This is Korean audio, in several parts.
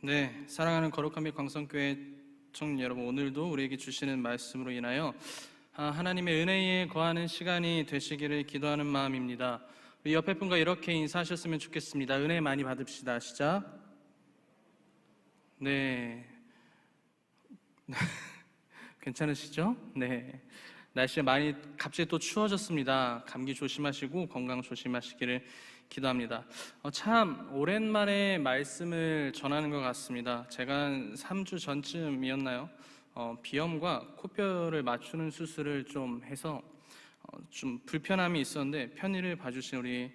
네, 사랑하는 거룩한 빛 광성교회 청년 여러분, 오늘도 우리에게 주시는 말씀으로 인하여 하나님의 은혜에 거하는 시간이 되시기를 기도하는 마음입니다. 우리 옆에 분과 이렇게 인사하셨으면 좋겠습니다. 은혜 많이 받읍시다. 시작. 네. 괜찮으시죠? 네. 날씨가 많이 갑자기 또 추워졌습니다. 감기 조심하시고 건강 조심하시기를 기도합니다. 참 오랜만에 말씀을 전하는 것 같습니다. 제가 한 3주 전쯤이었나요? 비염과 코뼈를 맞추는 수술을 좀 해서 좀 불편함이 있었는데 편의를 봐주신 우리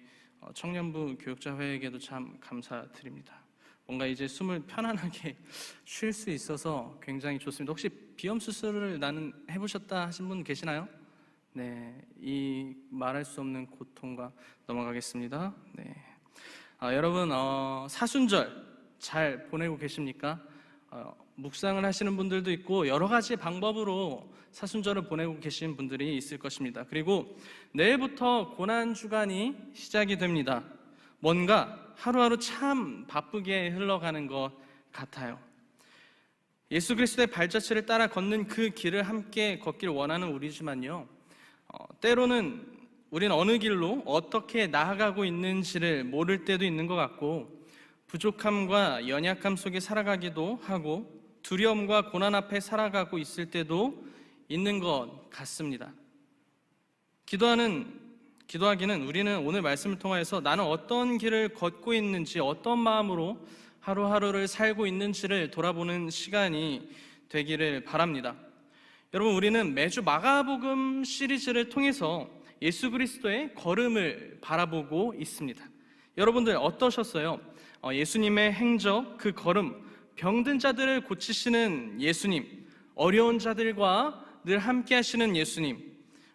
청년부 교육자회에게도 참 감사드립니다. 뭔가 이제 숨을 편안하게 쉴 수 있어서 굉장히 좋습니다. 혹시 비염 수술을 나는 해보셨다 하신 분 계시나요? 네, 이 말할 수 없는 고통과 넘어가겠습니다. 네, 여러분 사순절 잘 보내고 계십니까? 묵상을 하시는 분들도 있고 여러 가지 방법으로 사순절을 보내고 계신 분들이 있을 것입니다. 그리고 내일부터 고난주간이 시작이 됩니다. 뭔가 하루하루 참 바쁘게 흘러가는 것 같아요. 예수 그리스도의 발자취를 따라 걷는 그 길을 함께 걷길 원하는 우리지만요, 때로는 우리는 어느 길로 어떻게 나아가고 있는지를 모를 때도 있는 것 같고, 부족함과 연약함 속에 살아가기도 하고 두려움과 고난 앞에 살아가고 있을 때도 있는 것 같습니다. 기도하기는 우리는 오늘 말씀을 통하여서 나는 어떤 길을 걷고 있는지, 어떤 마음으로 하루하루를 살고 있는지를 돌아보는 시간이 되기를 바랍니다. 여러분, 우리는 매주 마가복음 시리즈를 통해서 예수 그리스도의 걸음을 바라보고 있습니다. 여러분들 어떠셨어요? 예수님의 행적, 그 걸음, 병든 자들을 고치시는 예수님, 어려운 자들과 늘 함께 하시는 예수님,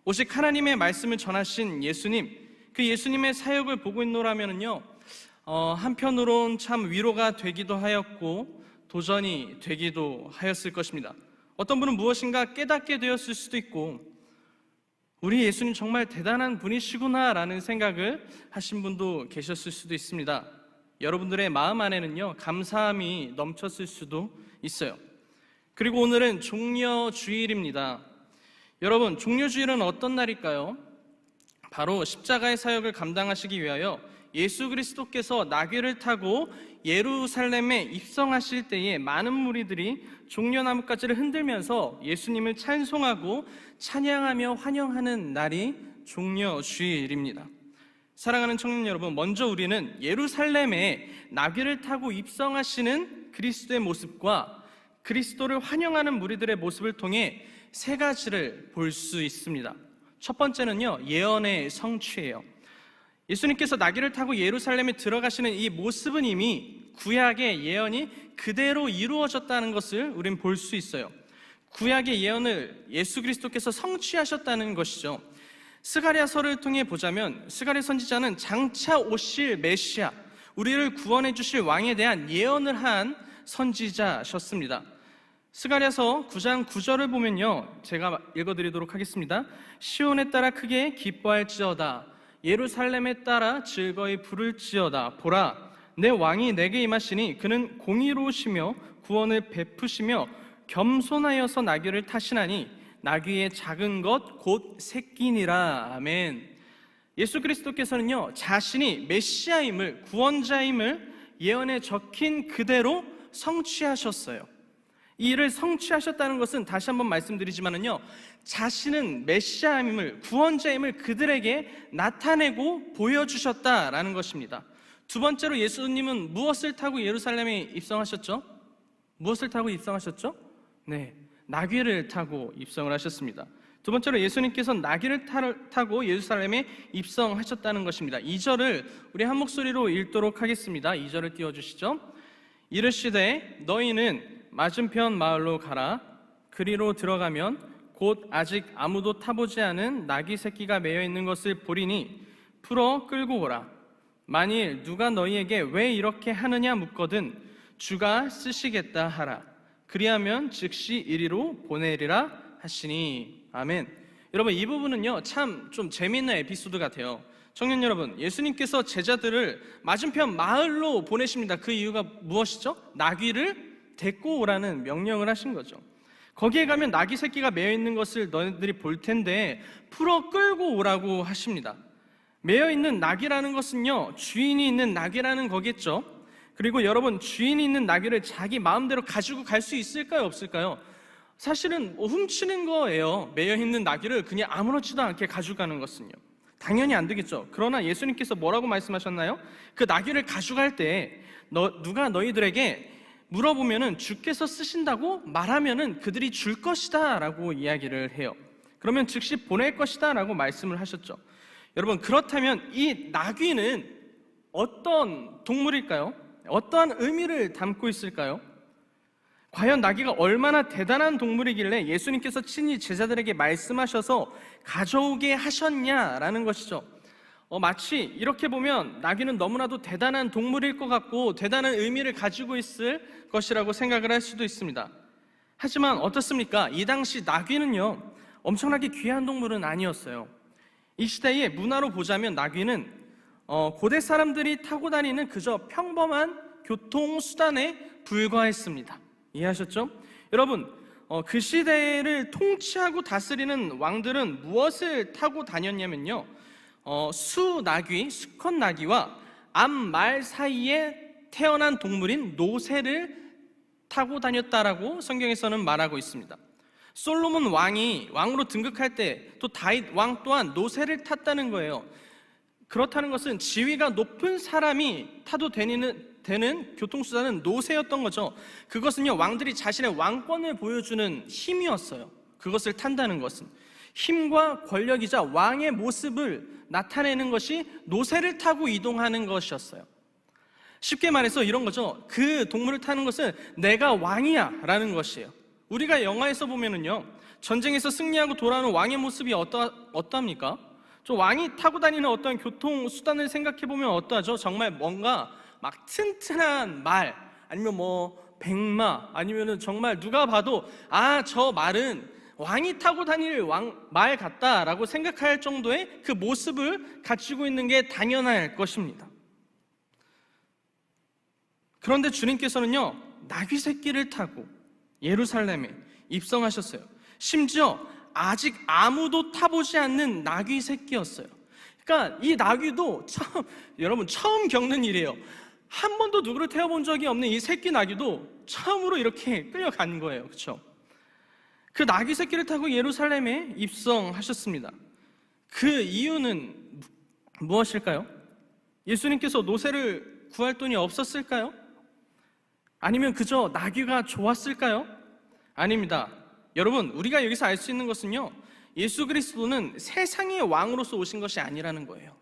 오직 하나님의 말씀을 전하신 예수님, 그 예수님의 사역을 보고 있노라면요, 한편으론 참 위로가 되기도 하였고 도전이 되기도 하였을 것입니다. 어떤 분은 무엇인가 깨닫게 되었을 수도 있고, 우리 예수님 정말 대단한 분이시구나 라는 생각을 하신 분도 계셨을 수도 있습니다. 여러분들의 마음 안에는요, 감사함이 넘쳤을 수도 있어요. 그리고 오늘은 종려주일입니다. 여러분, 종려주일은 어떤 날일까요? 바로 십자가의 사역을 감당하시기 위하여 예수 그리스도께서 나귀를 타고 예루살렘에 입성하실 때에 많은 무리들이 종려나뭇가지를 흔들면서 예수님을 찬송하고 찬양하며 환영하는 날이 종려주일입니다. 사랑하는 청년 여러분, 먼저 우리는 예루살렘에 나귀를 타고 입성하시는 그리스도의 모습과 그리스도를 환영하는 무리들의 모습을 통해 세 가지를 볼 수 있습니다. 첫 번째는요, 예언의 성취예요. 예수님께서 나귀를 타고 예루살렘에 들어가시는 이 모습은 이미 구약의 예언이 그대로 이루어졌다는 것을 우린 볼 수 있어요. 구약의 예언을 예수 그리스도께서 성취하셨다는 것이죠. 스가랴서를 통해 보자면 스가랴 선지자는 장차 오실 메시아, 우리를 구원해 주실 왕에 대한 예언을 한 선지자셨습니다. 스가랴서 9장 9절을 보면요, 제가 읽어드리도록 하겠습니다. 시온에 따라 크게 기뻐할지어다, 예루살렘에 따라 즐거이 부를지어다. 보라, 내 왕이 내게 임하시니 그는 공의로우시며 구원을 베푸시며 겸손하여서 나귀를 타시나니 나귀의 작은 것 곧 새끼니라. 아멘. 예수 그리스도께서는요, 자신이 메시아임을, 구원자임을 예언에 적힌 그대로 성취하셨어요. 이 일을 성취하셨다는 것은 다시 한번 말씀드리지만은요, 자신은 메시아임을, 구원자임을 그들에게 나타내고 보여주셨다라는 것입니다. 두 번째로 예수님은 무엇을 타고 예루살렘에 입성하셨죠? 무엇을 타고 입성하셨죠? 네, 나귀를 타고 입성을 하셨습니다. 두 번째로 예수님께서 나귀를 타고 예루살렘에 입성하셨다는 것입니다. 2절을 우리 한 목소리로 읽도록 하겠습니다. 2절을 띄워주시죠. 이르시되 너희는 맞은편 마을로 가라. 그리로 들어가면 곧 아직 아무도 타보지 않은 나귀 새끼가 매여 있는 것을 보리니 풀어 끌고 오라. 만일 누가 너희에게 왜 이렇게 하느냐 묻거든 주가 쓰시겠다 하라. 그리하면 즉시 이리로 보내리라 하시니. 아멘. 여러분, 이 부분은요 참 좀 재미있는 에피소드 같아요. 청년 여러분, 예수님께서 제자들을 맞은편 마을로 보내십니다. 그 이유가 무엇이죠? 나귀를 데리고 오라는 명령을 하신 거죠. 거기에 가면 나귀 새끼가 매여 있는 것을 너희들이 볼 텐데 풀어 끌고 오라고 하십니다. 매여 있는 나귀라는 것은요 주인이 있는 나귀라는 거겠죠. 그리고 여러분, 주인이 있는 나귀를 자기 마음대로 가지고 갈 수 있을까요, 없을까요? 사실은 훔치는 거예요. 매여 있는 나귀를 그냥 아무렇지도 않게 가져가는 것은요 당연히 안 되겠죠. 그러나 예수님께서 뭐라고 말씀하셨나요? 그 나귀를 가져갈 때 누가 너희들에게 물어보면은 주께서 쓰신다고 말하면은 그들이 줄 것이다 라고 이야기를 해요. 그러면 즉시 보낼 것이다 라고 말씀을 하셨죠. 여러분, 그렇다면 이 나귀는 어떤 동물일까요? 어떠한 의미를 담고 있을까요? 과연 나귀가 얼마나 대단한 동물이길래 예수님께서 친히 제자들에게 말씀하셔서 가져오게 하셨냐라는 것이죠. 마치 이렇게 보면 나귀는 너무나도 대단한 동물일 것 같고 대단한 의미를 가지고 있을 것이라고 생각을 할 수도 있습니다. 하지만 어떻습니까? 이 당시 나귀는요 엄청나게 귀한 동물은 아니었어요. 이 시대의 문화로 보자면 나귀는 고대 사람들이 타고 다니는 그저 평범한 교통수단에 불과했습니다. 이해하셨죠? 여러분, 그 시대를 통치하고 다스리는 왕들은 무엇을 타고 다녔냐면요 수나귀, 수컷 나귀와 암말 사이에 태어난 동물인 노새를 타고 다녔다라고 성경에서는 말하고 있습니다. 솔로몬 왕이 왕으로 등극할 때 또 다윗 왕 또한 노새를 탔다는 거예요. 그렇다는 것은 지위가 높은 사람이 타도 되는 교통수단은 노새였던 거죠. 그것은요 왕들이 자신의 왕권을 보여주는 힘이었어요. 그것을 탄다는 것은 힘과 권력이자 왕의 모습을 나타내는 것이 노새를 타고 이동하는 것이었어요. 쉽게 말해서 이런 거죠. 그 동물을 타는 것은 내가 왕이야 라는 것이에요. 우리가 영화에서 보면은요 전쟁에서 승리하고 돌아오는 왕의 모습이 어떠합니까? 저 왕이 타고 다니는 어떤 교통수단을 생각해보면 어떠하죠? 정말 뭔가 막 튼튼한 말, 아니면 뭐 백마, 아니면은 정말 누가 봐도 저 말은 왕이 타고 다닐 말 같다라고 생각할 정도의 그 모습을 가지고 있는 게 당연할 것입니다. 그런데 주님께서는요 나귀 새끼를 타고 예루살렘에 입성하셨어요. 심지어 아직 아무도 타보지 않는 나귀 새끼였어요. 그러니까 이 나귀도 여러분 처음 겪는 일이에요. 한 번도 누구를 태워본 적이 없는 이 새끼 나귀도 처음으로 이렇게 끌려간 거예요. 그렇죠? 그 나귀 새끼를 타고 예루살렘에 입성하셨습니다. 그 이유는 무엇일까요? 예수님께서 노새를 구할 돈이 없었을까요? 아니면 그저 나귀가 좋았을까요? 아닙니다. 여러분, 우리가 여기서 알 수 있는 것은요 예수 그리스도는 세상의 왕으로서 오신 것이 아니라는 거예요.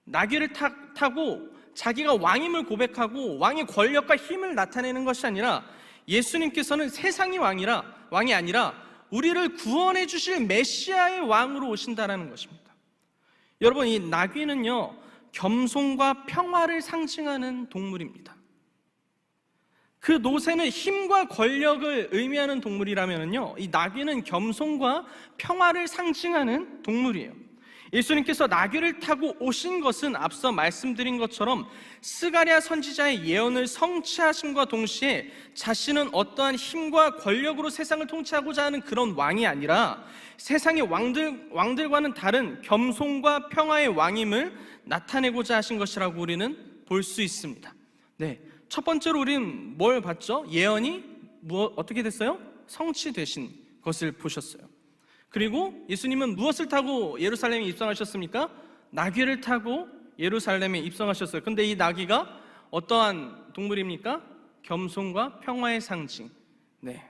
나귀를 타고 자기가 왕임을 고백하고 왕의 권력과 힘을 나타내는 것이 아니라 예수님께서는 세상의 왕이 아니라 우리를 구원해 주실 메시아의 왕으로 오신다라는 것입니다. 여러분, 이 나귀는요 겸손과 평화를 상징하는 동물입니다. 그 노새는 힘과 권력을 의미하는 동물이라면요 이 나귀는 겸손과 평화를 상징하는 동물이에요. 예수님께서 나귀를 타고 오신 것은 앞서 말씀드린 것처럼 스가랴 선지자의 예언을 성취하심과 동시에 자신은 어떠한 힘과 권력으로 세상을 통치하고자 하는 그런 왕이 아니라 세상의 왕들과는 다른 겸손과 평화의 왕임을 나타내고자 하신 것이라고 우리는 볼 수 있습니다. 네, 첫 번째로 우리는 뭘 봤죠? 예언이 어떻게 됐어요? 성취되신 것을 보셨어요. 그리고 예수님은 무엇을 타고 예루살렘에 입성하셨습니까? 나귀를 타고 예루살렘에 입성하셨어요. 근데 이 나귀가 어떠한 동물입니까? 겸손과 평화의 상징. 네.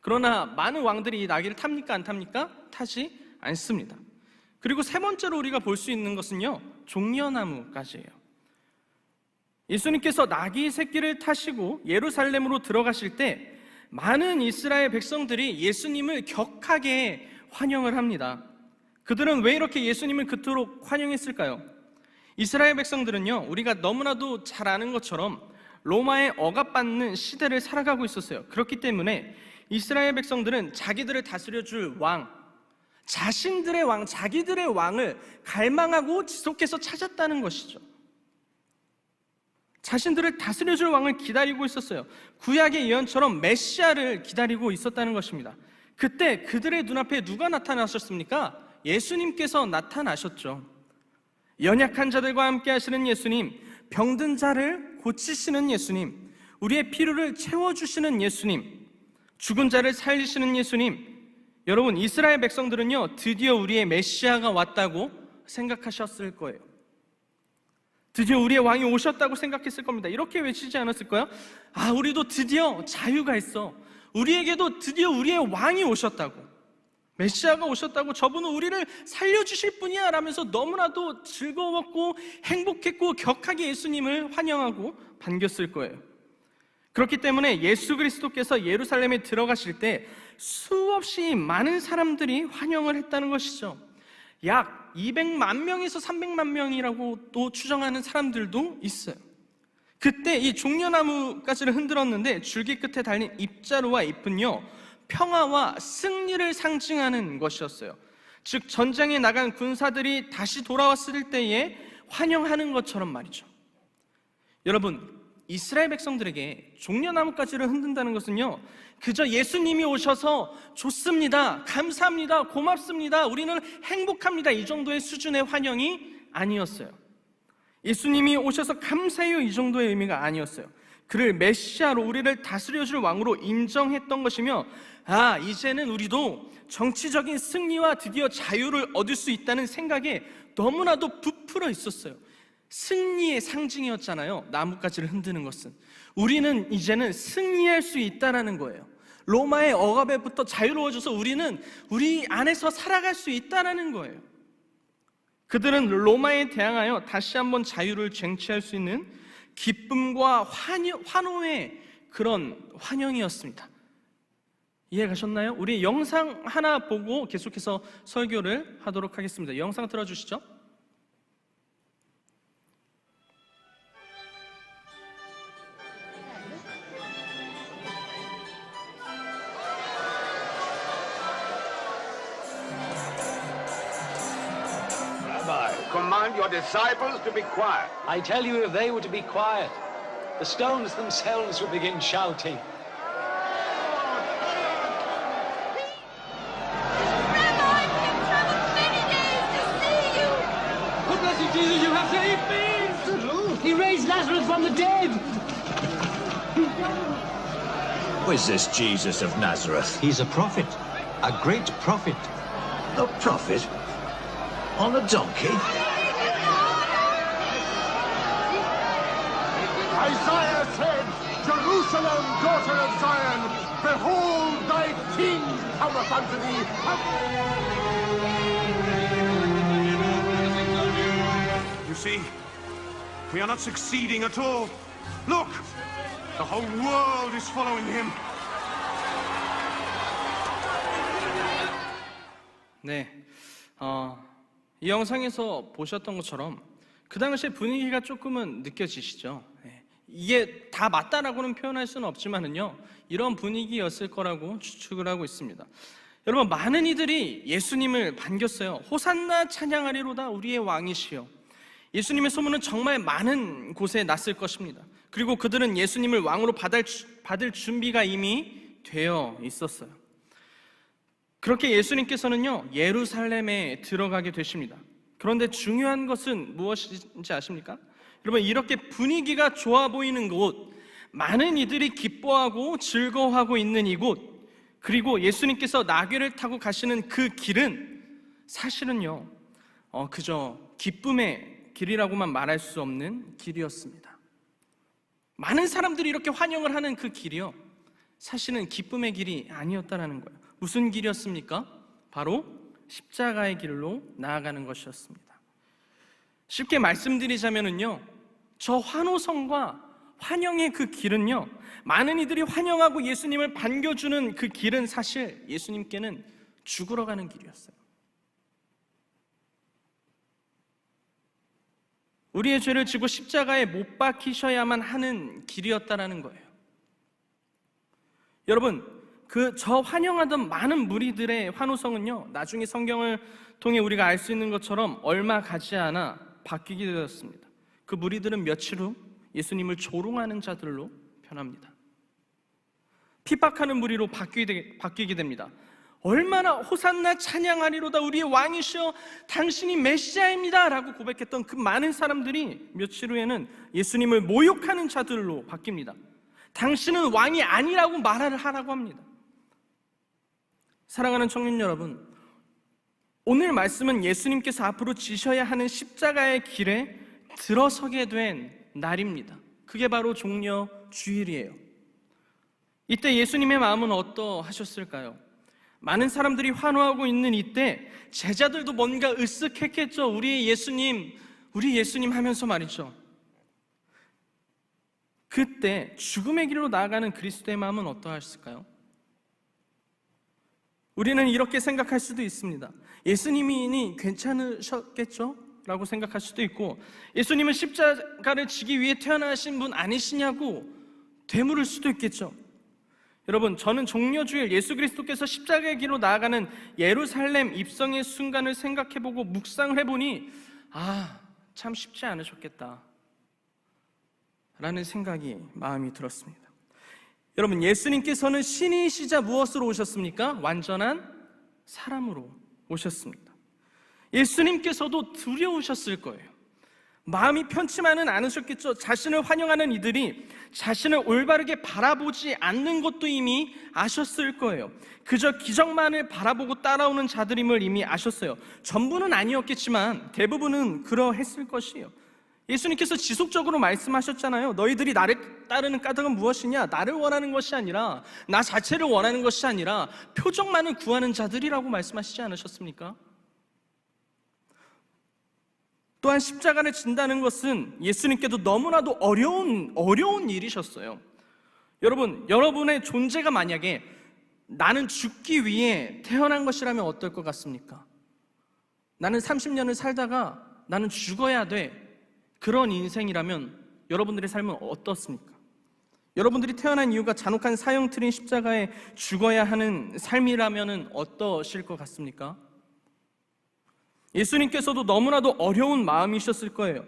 그러나 많은 왕들이 이 나귀를 탑니까? 안 탑니까? 타지 않습니다. 그리고 세 번째로 우리가 볼 수 있는 것은요 종려나무까지예요. 예수님께서 나귀 새끼를 타시고 예루살렘으로 들어가실 때 많은 이스라엘 백성들이 예수님을 격하게 환영을 합니다. 그들은 왜 이렇게 예수님을 그토록 환영했을까요? 이스라엘 백성들은요 우리가 너무나도 잘 아는 것처럼 로마에 억압받는 시대를 살아가고 있었어요. 그렇기 때문에 이스라엘 백성들은 자기들을 다스려줄 왕, 자신들의 왕, 자기들의 왕을 갈망하고 지속해서 찾았다는 것이죠. 자신들을 다스려줄 왕을 기다리고 있었어요. 구약의 예언처럼 메시아를 기다리고 있었다는 것입니다. 그때 그들의 눈앞에 누가 나타나셨습니까? 예수님께서 나타나셨죠. 연약한 자들과 함께 하시는 예수님, 병든 자를 고치시는 예수님, 우리의 필요를 채워주시는 예수님, 죽은 자를 살리시는 예수님. 여러분, 이스라엘 백성들은요, 드디어 우리의 메시아가 왔다고 생각하셨을 거예요. 드디어 우리의 왕이 오셨다고 생각했을 겁니다. 이렇게 외치지 않았을까요? 아, 우리도 드디어 자유가 있어. 우리에게도 드디어 우리의 왕이 오셨다고, 메시아가 오셨다고, 저분은 우리를 살려주실 분이야 라면서 너무나도 즐거웠고 행복했고 격하게 예수님을 환영하고 반겼을 거예요. 그렇기 때문에 예수 그리스도께서 예루살렘에 들어가실 때 수없이 많은 사람들이 환영을 했다는 것이죠. 약 200만 명에서 300만 명이라고 또 추정하는 사람들도 있어요. 그때 이 종려나무 가지를 흔들었는데 줄기 끝에 달린 잎자루와 잎은요, 평화와 승리를 상징하는 것이었어요. 즉 전장에 나간 군사들이 다시 돌아왔을 때에 환영하는 것처럼 말이죠. 여러분, 이스라엘 백성들에게 종려나무 가지를 흔든다는 것은요, 그저 예수님이 오셔서 좋습니다, 감사합니다, 고맙습니다, 우리는 행복합니다, 이 정도의 수준의 환영이 아니었어요. 예수님이 오셔서 감사해요, 이 정도의 의미가 아니었어요. 그를 메시아로, 우리를 다스려줄 왕으로 인정했던 것이며, 아, 이제는 우리도 정치적인 승리와 드디어 자유를 얻을 수 있다는 생각에 너무나도 부풀어 있었어요. 승리의 상징이었잖아요, 나뭇가지를 흔드는 것은. 우리는 이제는 승리할 수 있다는 거예요. 로마의 억압에부터 자유로워져서 우리는 우리 안에서 살아갈 수 있다는 거예요. 그들은 로마에 대항하여 다시 한번 자유를 쟁취할 수 있는 기쁨과 환호의 그런 환영이었습니다. 이해 가셨나요? 우리 영상 하나 보고 계속해서 설교를 하도록 하겠습니다. 영상 틀어주시죠. Command your disciples to be quiet. I tell you, if they were to be quiet, the stones themselves would begin shouting. Rabbi, we've traveled many days to see you. Oh, blessed Jesus, you have saved me! He raised Lazarus from the dead! Who is this Jesus of Nazareth? He's a prophet, a great prophet. A prophet? On a donkey? Isaiah said, Jerusalem, daughter of Zion, behold thy king cometh unto thee. You see, we are not succeeding at all. Look, the whole world is following him. 네, 이 영상에서 보셨던 것처럼 그 당시의 분위기가 조금은 느껴지시죠? 네. 이게 다 맞다라고는 표현할 수는 없지만은요, 이런 분위기였을 거라고 추측을 하고 있습니다. 여러분, 많은 이들이 예수님을 반겼어요. 호산나 찬양하리로다 우리의 왕이시여. 예수님의 소문은 정말 많은 곳에 났을 것입니다. 그리고 그들은 예수님을 왕으로 받을 준비가 이미 되어 있었어요. 그렇게 예수님께서는요, 예루살렘에 들어가게 되십니다. 그런데 중요한 것은 무엇인지 아십니까? 여러분, 이렇게 분위기가 좋아 보이는 곳, 많은 이들이 기뻐하고 즐거워하고 있는 이곳, 그리고 예수님께서 나귀를 타고 가시는 그 길은 사실은요, 그저 기쁨의 길이라고만 말할 수 없는 길이었습니다. 많은 사람들이 이렇게 환영을 하는 그 길이요, 사실은 기쁨의 길이 아니었다는 거예요. 무슨 길이었습니까? 바로 십자가의 길로 나아가는 것이었습니다. 쉽게 말씀드리자면요, 저 환호성과 환영의 그 길은요, 많은 이들이 환영하고 예수님을 반겨주는 그 길은 사실 예수님께는 죽으러 가는 길이었어요. 우리의 죄를 지고 십자가에 못 박히셔야만 하는 길이었다라는 거예요. 여러분, 저 환영하던 많은 무리들의 환호성은요, 나중에 성경을 통해 우리가 알 수 있는 것처럼 얼마 가지 않아 바뀌게 되었습니다. 그 무리들은 며칠 후 예수님을 조롱하는 자들로 변합니다. 핍박하는 무리로 바뀌게 됩니다. 얼마나 호산나 찬양하리로다 우리의 왕이시여 당신이 메시아입니다 라고 고백했던 그 많은 사람들이 며칠 후에는 예수님을 모욕하는 자들로 바뀝니다. 당신은 왕이 아니라고 말을 하라고 합니다. 사랑하는 청년 여러분, 오늘 말씀은 예수님께서 앞으로 지셔야 하는 십자가의 길에 들어서게 된 날입니다. 그게 바로 종려 주일이에요. 이때 예수님의 마음은 어떠하셨을까요? 많은 사람들이 환호하고 있는 이때 제자들도 뭔가 으쓱했겠죠. 우리 예수님 하면서 말이죠. 그때 죽음의 길로 나아가는 그리스도의 마음은 어떠하셨을까요? 우리는 이렇게 생각할 수도 있습니다. 예수님이 괜찮으셨겠죠? 라고 생각할 수도 있고, 예수님은 십자가를 지기 위해 태어나신 분 아니시냐고 되물을 수도 있겠죠. 여러분, 저는 종려주일 예수 그리스도께서 십자가의 길로 나아가는 예루살렘 입성의 순간을 생각해보고 묵상을 해보니 참 쉽지 않으셨겠다 라는 생각이 마음이 들었습니다. 여러분, 예수님께서는 신이시자 무엇으로 오셨습니까? 완전한 사람으로 오셨습니다. 예수님께서도 두려우셨을 거예요. 마음이 편치만은 않으셨겠죠. 자신을 환영하는 이들이 자신을 올바르게 바라보지 않는 것도 이미 아셨을 거예요. 그저 기적만을 바라보고 따라오는 자들임을 이미 아셨어요. 전부는 아니었겠지만 대부분은 그러했을 것이에요. 예수님께서 지속적으로 말씀하셨잖아요. 너희들이 나를 따르는 까닭은 무엇이냐? 나를 원하는 것이 아니라, 나 자체를 원하는 것이 아니라 표적만을 구하는 자들이라고 말씀하시지 않으셨습니까? 또한 십자가를 진다는 것은 예수님께도 너무나도 어려운 일이셨어요. 여러분의 존재가 만약에 나는 죽기 위해 태어난 것이라면 어떨 것 같습니까? 나는 30년을 살다가 나는 죽어야 돼, 그런 인생이라면 여러분들의 삶은 어떻습니까? 여러분들이 태어난 이유가 잔혹한 사형 틀인 십자가에 죽어야 하는 삶이라면 어떠실 것 같습니까? 예수님께서도 너무나도 어려운 마음이셨을 거예요.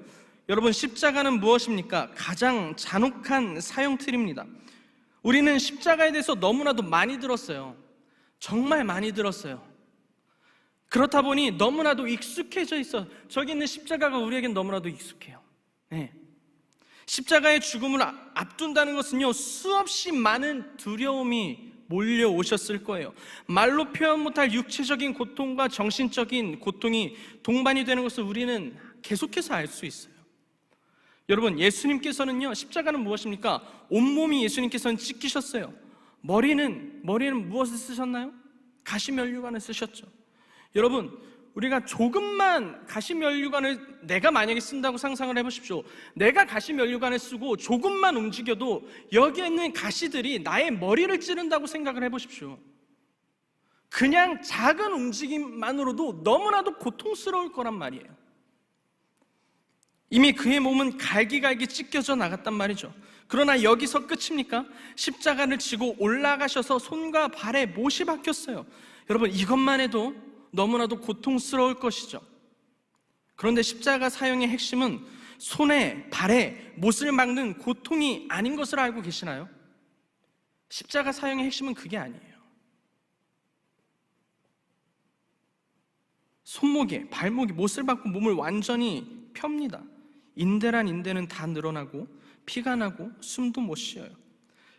여러분, 십자가는 무엇입니까? 가장 잔혹한 사형틀입니다. 우리는 십자가에 대해서 너무나도 많이 들었어요. 정말 많이 들었어요. 그렇다 보니 너무나도 익숙해져 있어. 저기 있는 십자가가 우리에겐 너무나도 익숙해요. 네. 십자가의 죽음을 앞둔다는 것은요, 수없이 많은 두려움이 몰려오셨을 거예요. 말로 표현 못할 육체적인 고통과 정신적인 고통이 동반이 되는 것을 우리는 계속해서 알 수 있어요. 여러분, 예수님께서는요, 십자가는 무엇입니까? 온몸이 예수님께서는 찢기셨어요. 머리는 무엇을 쓰셨나요? 가시면류관을 쓰셨죠. 여러분, 우리가 조금만 가시면류관을 내가 만약에 쓴다고 상상을 해보십시오. 내가 가시면류관을 쓰고 조금만 움직여도 여기에 있는 가시들이 나의 머리를 찌른다고 생각을 해보십시오. 그냥 작은 움직임만으로도 너무나도 고통스러울 거란 말이에요. 이미 그의 몸은 갈기갈기 찢겨져 나갔단 말이죠. 그러나 여기서 끝입니까? 십자가를 지고 올라가셔서 손과 발에 못이 박혔어요. 여러분, 이것만 해도 너무나도 고통스러울 것이죠. 그런데 십자가 사형의 핵심은 손에 발에 못을 막는 고통이 아닌 것을 알고 계시나요? 십자가 사형의 핵심은 그게 아니에요. 손목에 발목에 못을 박고 몸을 완전히 펴니다. 인대란 인대는 다 늘어나고 피가 나고 숨도 못 쉬어요.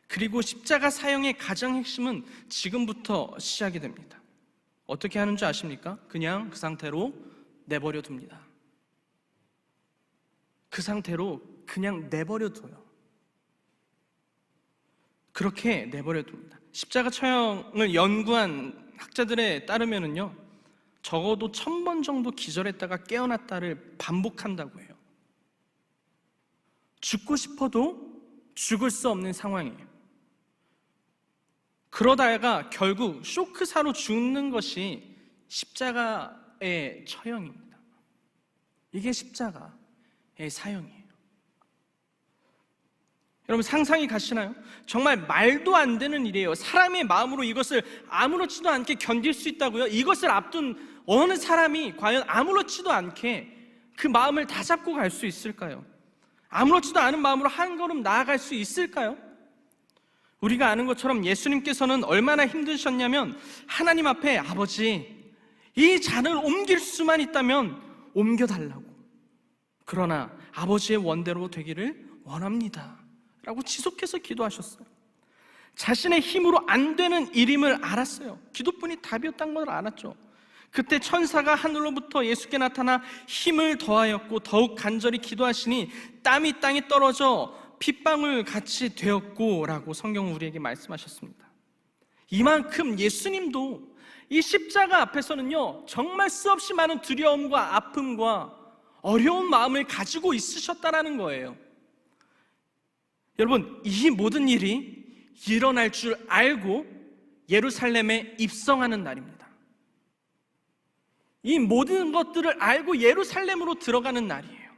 그리고 십자가 사형의 가장 핵심은 지금부터 시작이 됩니다. 어떻게 하는 줄 아십니까? 그냥 그 상태로 내버려 둡니다. 그 상태로 그냥 내버려 둬요. 그렇게 내버려 둡니다. 십자가 처형을 연구한 학자들에 따르면요, 적어도 1000번 정도 기절했다가 깨어났다를 반복한다고 해요. 죽고 싶어도 죽을 수 없는 상황이에요. 그러다가 결국 쇼크사로 죽는 것이 십자가의 처형입니다. 이게 십자가의 사형이에요. 여러분 상상이 가시나요? 정말 말도 안 되는 일이에요. 사람의 마음으로 이것을 아무렇지도 않게 견딜 수 있다고요? 이것을 앞둔 어느 사람이 과연 아무렇지도 않게 그 마음을 다 잡고 갈 수 있을까요? 아무렇지도 않은 마음으로 한 걸음 나아갈 수 있을까요? 우리가 아는 것처럼 예수님께서는 얼마나 힘드셨냐면 하나님 앞에 아버지, 이 잔을 옮길 수만 있다면 옮겨달라고, 그러나 아버지의 원대로 되기를 원합니다 라고 지속해서 기도하셨어요. 자신의 힘으로 안 되는 일임을 알았어요. 기도뿐이 답이었다는 걸 알았죠. 그때 천사가 하늘로부터 예수께 나타나 힘을 더하였고 더욱 간절히 기도하시니 땀이 땅에 떨어져 핏방울 같이 되었고 라고 성경은 우리에게 말씀하셨습니다. 이만큼 예수님도 이 십자가 앞에서는요 정말 수없이 많은 두려움과 아픔과 어려운 마음을 가지고 있으셨다라는 거예요. 여러분, 이 모든 일이 일어날 줄 알고 예루살렘에 입성하는 날입니다. 이 모든 것들을 알고 예루살렘으로 들어가는 날이에요.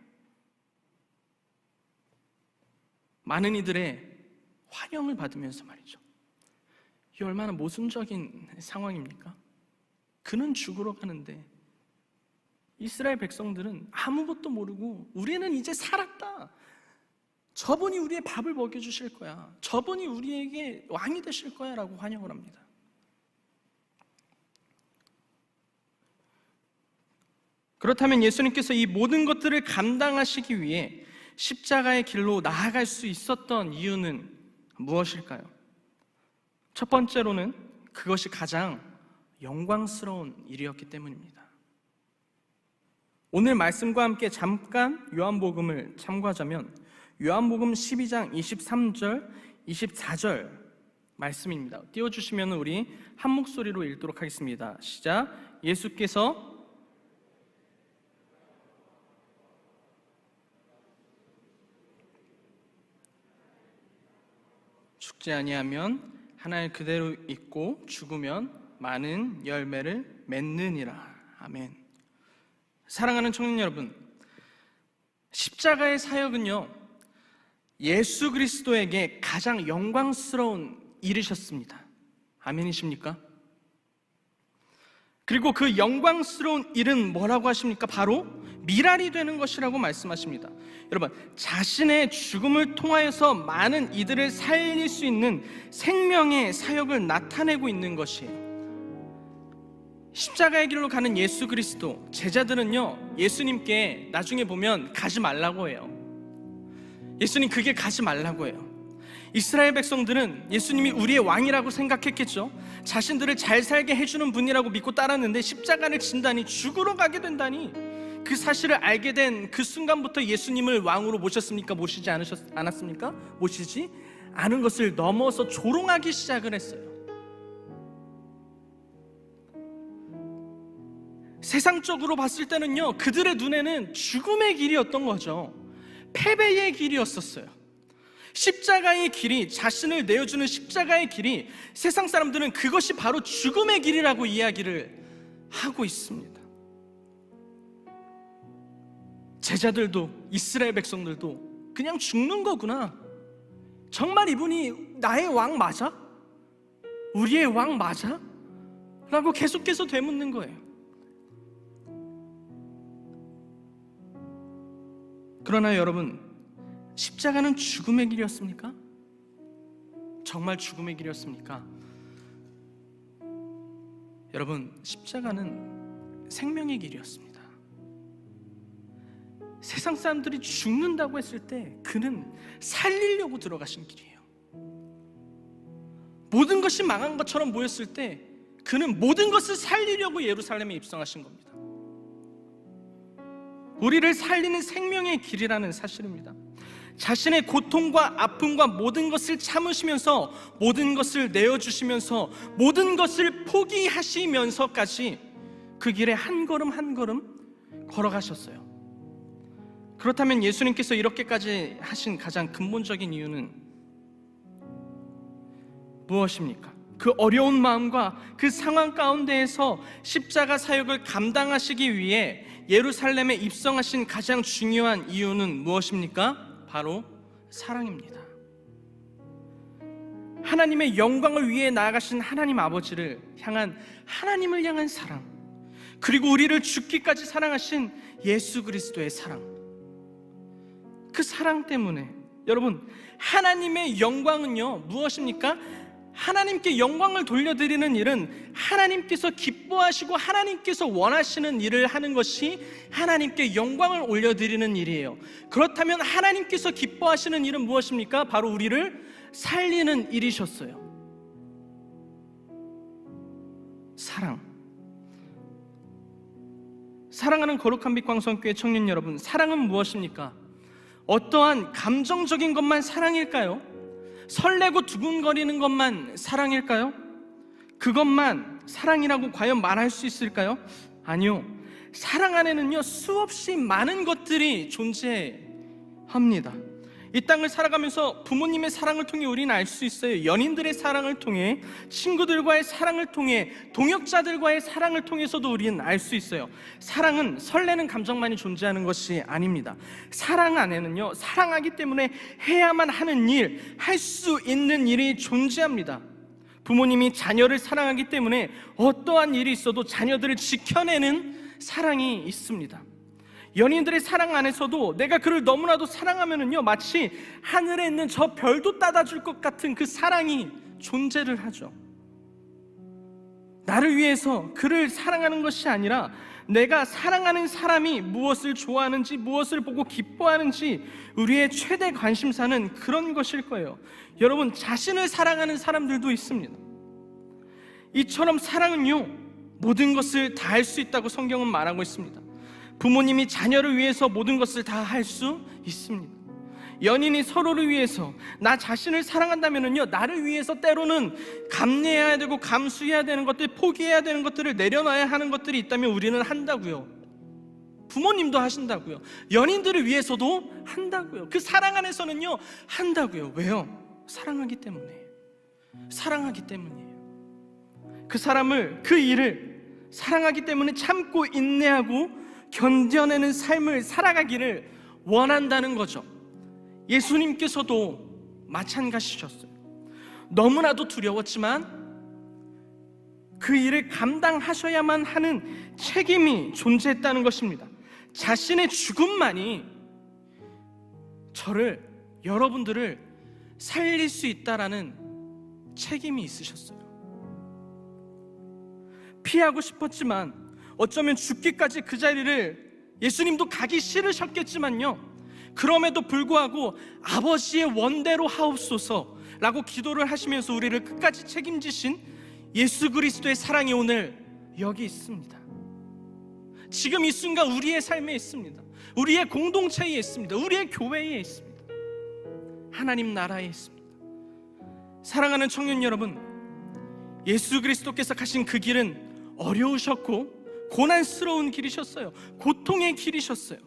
많은 이들의 환영을 받으면서 말이죠. 이 얼마나 모순적인 상황입니까? 그는 죽으러 가는데 이스라엘 백성들은 아무것도 모르고 우리는 이제 살았다, 저분이 우리의 밥을 먹여주실 거야, 저분이 우리에게 왕이 되실 거야 라고 환영을 합니다. 그렇다면 예수님께서 이 모든 것들을 감당하시기 위해 십자가의 길로 나아갈 수 있었던 이유는 무엇일까요? 첫 번째로는 그것이 가장 영광스러운 일이었기 때문입니다. 오늘 말씀과 함께 잠깐 요한복음을 참고하자면 요한복음 12장 23절, 24절 말씀입니다. 띄워주시면 우리 한 목소리로 읽도록 하겠습니다. 시작. 예수께서 죽지 아니하면 하나님 그대로 있고 죽으면 많은 열매를 맺느니라. 아멘. 사랑하는 청년 여러분, 십자가의 사역은요 예수 그리스도에게 가장 영광스러운 일이셨습니다. 아멘이십니까? 그리고 그 영광스러운 일은 뭐라고 하십니까? 바로 미랄이 되는 것이라고 말씀하십니다. 여러분, 자신의 죽음을 통하여서 많은 이들을 살릴 수 있는 생명의 사역을 나타내고 있는 것이에요. 십자가의 길로 가는 예수 그리스도, 제자들은요 예수님께 나중에 보면 가지 말라고 해요. 예수님 그게 가지 말라고 해요. 이스라엘 백성들은 예수님이 우리의 왕이라고 생각했겠죠. 자신들을 잘 살게 해주는 분이라고 믿고 따랐는데 십자가를 진다니, 죽으러 가게 된다니, 그 사실을 알게 된 그 순간부터 예수님을 왕으로 모셨습니까? 모시지 않았습니까? 모시지 않은 것을 넘어서 조롱하기 시작을 했어요. 세상적으로 봤을 때는요 그들의 눈에는 죽음의 길이었던 거죠. 패배의 길이었었어요. 십자가의 길이, 자신을 내어주는 십자가의 길이, 세상 사람들은 그것이 바로 죽음의 길이라고 이야기를 하고 있습니다. 제자들도, 이스라엘 백성들도 그냥 죽는 거구나, 정말 이분이 나의 왕 맞아? 우리의 왕 맞아? 라고 계속해서 되묻는 거예요. 그러나 여러분, 십자가는 죽음의 길이었습니까? 정말 죽음의 길이었습니까? 여러분, 십자가는 생명의 길이었습니다. 세상 사람들이 죽는다고 했을 때 그는 살리려고 들어가신 길이에요. 모든 것이 망한 것처럼 보였을 때 그는 모든 것을 살리려고 예루살렘에 입성하신 겁니다. 우리를 살리는 생명의 길이라는 사실입니다. 자신의 고통과 아픔과 모든 것을 참으시면서, 모든 것을 내어주시면서, 모든 것을 포기하시면서까지 그 길에 한 걸음 한 걸음 걸어가셨어요. 그렇다면 예수님께서 이렇게까지 하신 가장 근본적인 이유는 무엇입니까? 그 어려운 마음과 그 상황 가운데에서 십자가 사역을 감당하시기 위해 예루살렘에 입성하신 가장 중요한 이유는 무엇입니까? 바로 사랑입니다. 하나님의 영광을 위해 나아가신 하나님 아버지를 향한 하나님을 향한 사랑, 그리고 우리를 죽기까지 사랑하신 예수 그리스도의 사랑, 그 사랑 때문에 여러분, 하나님의 영광은요 무엇입니까? 하나님께 영광을 돌려드리는 일은 하나님께서 기뻐하시고 하나님께서 원하시는 일을 하는 것이 하나님께 영광을 올려드리는 일이에요. 그렇다면 하나님께서 기뻐하시는 일은 무엇입니까? 바로 우리를 살리는 일이셨어요. 사랑하는 거룩한 빛 광성교회 청년 여러분, 사랑은 무엇입니까? 어떠한 감정적인 것만 사랑일까요? 설레고 두근거리는 것만 사랑일까요? 그것만 사랑이라고 과연 말할 수 있을까요? 아니요. 사랑 안에는요 수없이 많은 것들이 존재합니다. 이 땅을 살아가면서 부모님의 사랑을 통해 우리는 알 수 있어요. 연인들의 사랑을 통해, 친구들과의 사랑을 통해, 동역자들과의 사랑을 통해서도 우리는 알 수 있어요. 사랑은 설레는 감정만이 존재하는 것이 아닙니다. 사랑 안에는요 사랑하기 때문에 해야만 하는 일, 할 수 있는 일이 존재합니다. 부모님이 자녀를 사랑하기 때문에 어떠한 일이 있어도 자녀들을 지켜내는 사랑이 있습니다. 연인들의 사랑 안에서도 내가 그를 너무나도 사랑하면은요 마치 하늘에 있는 저 별도 따다줄 것 같은 그 사랑이 존재를 하죠. 나를 위해서 그를 사랑하는 것이 아니라 내가 사랑하는 사람이 무엇을 좋아하는지, 무엇을 보고 기뻐하는지 우리의 최대 관심사는 그런 것일 거예요. 여러분, 자신을 사랑하는 사람들도 있습니다. 이처럼 사랑은요 모든 것을 다 할 수 있다고 성경은 말하고 있습니다. 부모님이 자녀를 위해서 모든 것을 다 할 수 있습니다. 연인이 서로를 위해서, 나 자신을 사랑한다면요 나를 위해서 때로는 감내해야 되고 감수해야 되는 것들, 포기해야 되는 것들을 내려놔야 하는 것들이 있다면 우리는 한다고요. 부모님도 하신다고요. 연인들을 위해서도 한다고요. 그 사랑 안에서는요 한다고요. 왜요? 사랑하기 때문이에요. 그 사람을, 그 일을 사랑하기 때문에 참고 인내하고 견뎌내는 삶을 살아가기를 원한다는 거죠. 예수님께서도 마찬가지셨어요. 너무나도 두려웠지만 그 일을 감당하셔야만 하는 책임이 존재했다는 것입니다. 자신의 죽음만이 저를, 여러분들을 살릴 수 있다라는 책임이 있으셨어요. 피하고 싶었지만, 어쩌면 죽기까지 그 자리를 예수님도 가기 싫으셨겠지만요 그럼에도 불구하고 아버지의 원대로 하옵소서 라고 기도를 하시면서 우리를 끝까지 책임지신 예수 그리스도의 사랑이 오늘 여기 있습니다. 지금 이 순간 우리의 삶에 있습니다. 우리의 공동체에 있습니다. 우리의 교회에 있습니다. 하나님 나라에 있습니다. 사랑하는 청년 여러분, 예수 그리스도께서 가신 그 길은 어려우셨고 고난스러운 길이셨어요. 고통의 길이셨어요.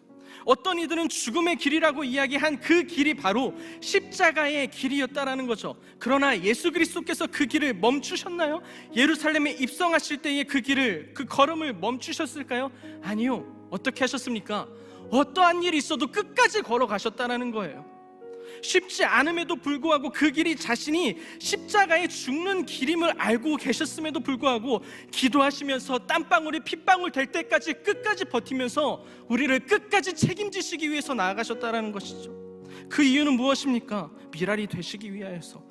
어떤 이들은 죽음의 길이라고 이야기한 그 길이 바로 십자가의 길이었다라는 거죠. 그러나 예수 그리스도께서 그 길을 멈추셨나요? 예루살렘에 입성하실 때의 그 길을, 그 걸음을 멈추셨을까요? 아니요. 어떻게 하셨습니까? 어떠한 일이 있어도 끝까지 걸어가셨다라는 거예요. 쉽지 않음에도 불구하고 그 길이 자신이 십자가에 죽는 길임을 알고 계셨음에도 불구하고 기도하시면서 땀방울이 핏방울 될 때까지 끝까지 버티면서 우리를 끝까지 책임지시기 위해서 나아가셨다라는 것이죠. 그 이유는 무엇입니까? 미랄이 되시기 위하여서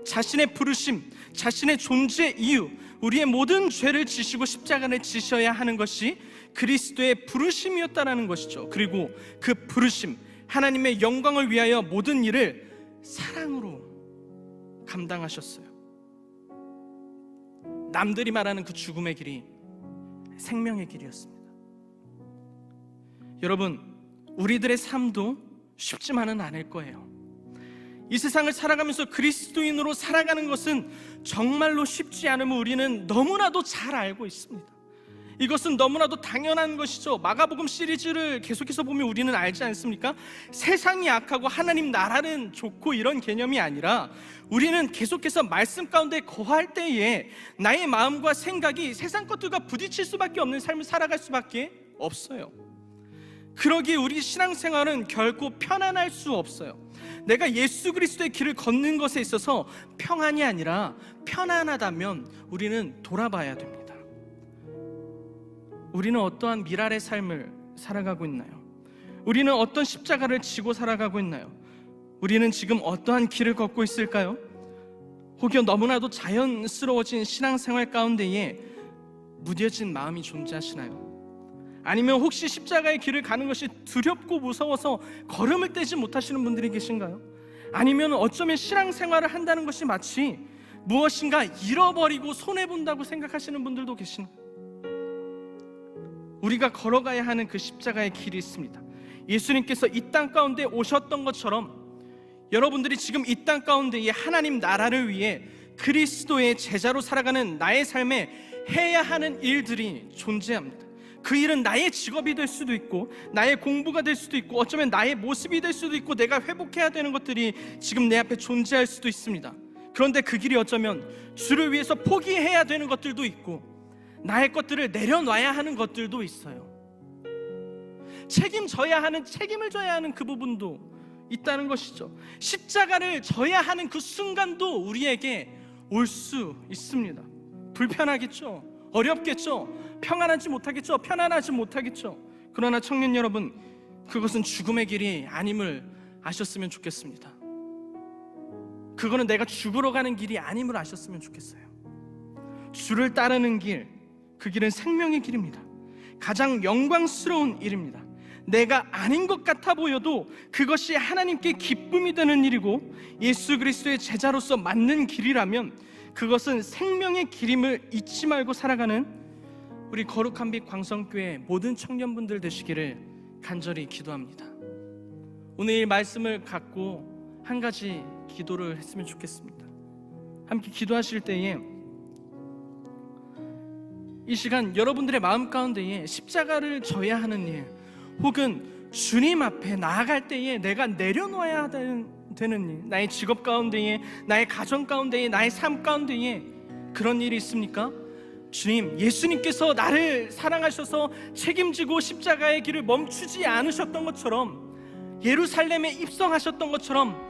자신의 부르심, 자신의 존재 이유, 우리의 모든 죄를 지시고 십자가를 지셔야 하는 것이 그리스도의 부르심이었다라는 것이죠. 그리고 그 부르심, 하나님의 영광을 위하여 모든 일을 사랑으로 감당하셨어요. 남들이 말하는 그 죽음의 길이 생명의 길이었습니다. 여러분, 우리들의 삶도 쉽지만은 않을 거예요. 이 세상을 살아가면서 그리스도인으로 살아가는 것은 정말로 쉽지 않음을 우리는 너무나도 잘 알고 있습니다. 이것은 너무나도 당연한 것이죠. 마가복음 시리즈를 계속해서 보면 우리는 알지 않습니까? 세상이 악하고 하나님 나라는 좋고 이런 개념이 아니라 우리는 계속해서 말씀 가운데 거할 때에 나의 마음과 생각이 세상 것들과 부딪힐 수밖에 없는 삶을 살아갈 수밖에 없어요. 그러기에 우리 신앙생활은 결코 편안할 수 없어요. 내가 예수 그리스도의 길을 걷는 것에 있어서 평안이 아니라 편안하다면 우리는 돌아봐야 됩니다. 우리는 어떠한 미랄의 삶을 살아가고 있나요? 우리는 어떤 십자가를 지고 살아가고 있나요? 우리는 지금 어떠한 길을 걷고 있을까요? 혹여 너무나도 자연스러워진 신앙생활 가운데에 무뎌진 마음이 존재하시나요? 아니면 혹시 십자가의 길을 가는 것이 두렵고 무서워서 걸음을 떼지 못하시는 분들이 계신가요? 아니면 어쩌면 신앙생활을 한다는 것이 마치 무엇인가 잃어버리고 손해본다고 생각하시는 분들도 계신가요? 우리가 걸어가야 하는 그 십자가의 길이 있습니다. 예수님께서 이 땅 가운데 오셨던 것처럼 여러분들이 지금 이 땅 가운데에 하나님 나라를 위해 그리스도의 제자로 살아가는 나의 삶에 해야 하는 일들이 존재합니다. 그 일은 나의 직업이 될 수도 있고 나의 공부가 될 수도 있고 어쩌면 나의 모습이 될 수도 있고 내가 회복해야 되는 것들이 지금 내 앞에 존재할 수도 있습니다. 그런데 그 길이 어쩌면 주를 위해서 포기해야 되는 것들도 있고 나의 것들을 내려놔야 하는 것들도 있어요. 책임을 져야 하는 그 부분도 있다는 것이죠. 십자가를 져야 하는 그 순간도 우리에게 올 수 있습니다. 불편하겠죠. 어렵겠죠. 평안하지 못하겠죠. 그러나 청년 여러분, 그것은 죽음의 길이 아님을 아셨으면 좋겠습니다. 그거는 내가 죽으러 가는 길이 아님을 아셨으면 좋겠어요. 주를 따르는 길, 그 길은 생명의 길입니다. 가장 영광스러운 일입니다. 내가 아닌 것 같아 보여도 그것이 하나님께 기쁨이 되는 일이고 예수 그리스도의 제자로서 맞는 길이라면 그것은 생명의 길임을 잊지 말고 살아가는 우리 거룩한 빛 광성교회 모든 청년분들 되시기를 간절히 기도합니다. 오늘 이 말씀을 갖고 한 가지 기도를 했으면 좋겠습니다. 함께 기도하실 때에 이 시간 여러분들의 마음 가운데에 십자가를 져야 하는 일, 혹은 주님 앞에 나아갈 때에 내가 내려놓아야 되는 일, 나의 직업 가운데에, 나의 가정 가운데에, 나의 삶 가운데에 그런 일이 있습니까? 주님, 예수님께서 나를 사랑하셔서 책임지고 십자가의 길을 멈추지 않으셨던 것처럼, 예루살렘에 입성하셨던 것처럼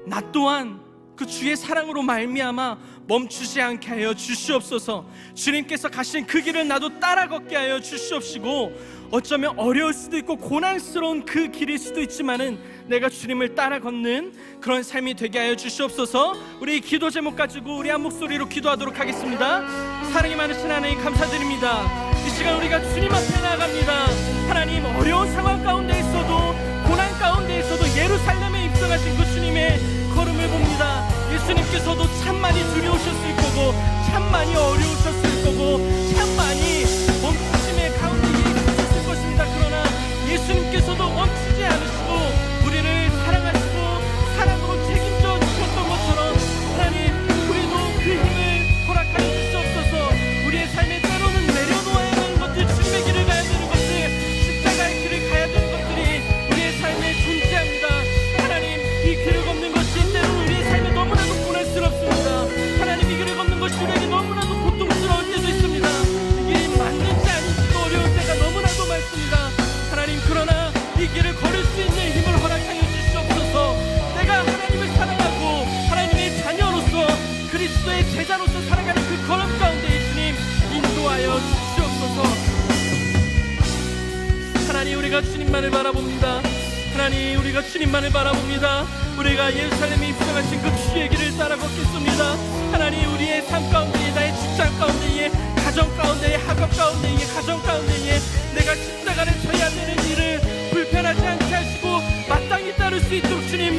나 또한 그 주의 사랑으로 말미암아 멈추지 않게 하여 주시옵소서. 주님께서 가신 그 길을 나도 따라 걷게 하여 주시옵시고, 어쩌면 어려울 수도 있고 고난스러운 그 길일 수도 있지만은 내가 주님을 따라 걷는 그런 삶이 되게 하여 주시옵소서. 우리 기도 제목 가지고 우리 한 목소리로 기도하도록 하겠습니다. 사랑이 많으신 하나님 감사드립니다. 이 시간 우리가 주님 앞에 나아갑니다. 하나님, 어려운 상황 가운데 있어도, 고난 가운데 있어도 예루살렘에 입성하신 그 주님의 걸음을 봅니다. 예수님께서도 참 많이 두려우셨을 거고, 참 많이 어려우셨을 거고, 참 많이 멈추심의 가운데 있으셨을 것입니다. 그러나 예수님께서도 멈추지 않으시고 우리를 사랑하시고 사랑으로 책임져 주셨던 것처럼 하나님, 우리도 그 힘을 허락하여 주시옵소서. 우리의 삶에 때로는 내려놓아야 하는 것들, 주님의 길을 가야 되는 것들, 십자가의 길을 가야 되는 것들이 우리의 삶에 존재합니다. 하나님, 이 길을 걷는 것이 때로는 우리의 삶에 너무나도 고난스럽습니다. 하나님, 이 길을 걷는 것이 우리에게 너무나도 고통스러울 때도 있습니다. 이게 맞는지 아닌지도 어려울 때가 너무나도 많습니다. 하나님, 그러나 이 길을 걸을 수 있는 힘을 허락하여 주시옵소서. 내가 하나님을 사랑하고 하나님의 자녀로서 그리스도의 제자로서 살아가는 그 걸음 가운데 주님 인도하여 주시옵소서. 하나님, 우리가 주님만을 바라봅니다. 하나님, 우리가 주님만을 바라봅니다. 우리가 예루살렘에 입성하신 그 주의 길을 따라 걷겠습니다. 하나님, 우리의 삶 가운데에, 나의 직장 가운데에, 가정 가운데에, 학업 가운데에, 가정 가운데에 내가 십자가를 져야 되는 일을 불편하지 않게 하시고 마땅히 따를 수 있도록 주님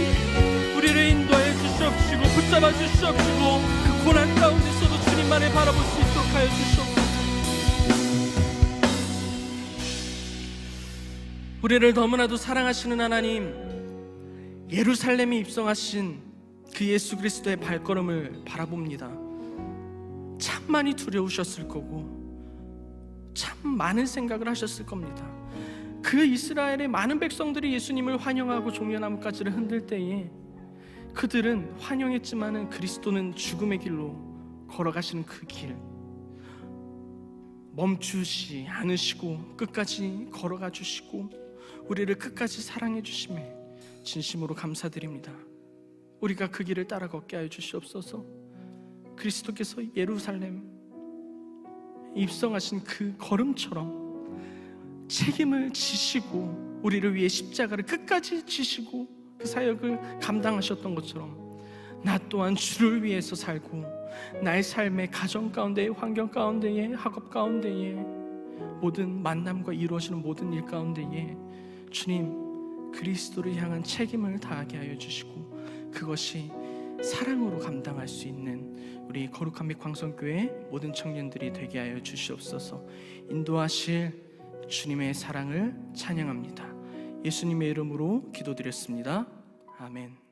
우리를 인도하여 주시옵시고 붙잡아 주시옵시고 그 고난 가운데서도 주님만을 바라볼 수 있도록 하여 주시옵소서. 우리를 너무나도 사랑하시는 하나님, 예루살렘에 입성하신 그 예수 그리스도의 발걸음을 바라봅니다. 참 많이 두려우셨을 거고 참 많은 생각을 하셨을 겁니다. 그 이스라엘의 많은 백성들이 예수님을 환영하고 종려나무가지를 흔들 때에 그들은 환영했지만은 그리스도는 죽음의 길로 걸어가시는 그 길 멈추지 않으시고 끝까지 걸어가 주시고 우리를 끝까지 사랑해 주심에 진심으로 감사드립니다. 우리가 그 길을 따라 걷게 하여 주시옵소서. 그리스도께서 예루살렘 입성하신 그 걸음처럼 책임을 지시고 우리를 위해 십자가를 끝까지 지시고 그 사역을 감당하셨던 것처럼 나 또한 주를 위해서 살고 나의 삶의 가정 가운데, 환경 가운데에, 학업 가운데에, 모든 만남과 이루어지는 모든 일 가운데에 주님 그리스도를 향한 책임을 다하게 하여 주시고 그것이 사랑으로 감당할 수 있는 우리 거룩한 빛 광성교회 모든 청년들이 되게 하여 주시옵소서. 인도하실 주님의 사랑을 찬양합니다. 예수님의 이름으로 기도드렸습니다. 아멘.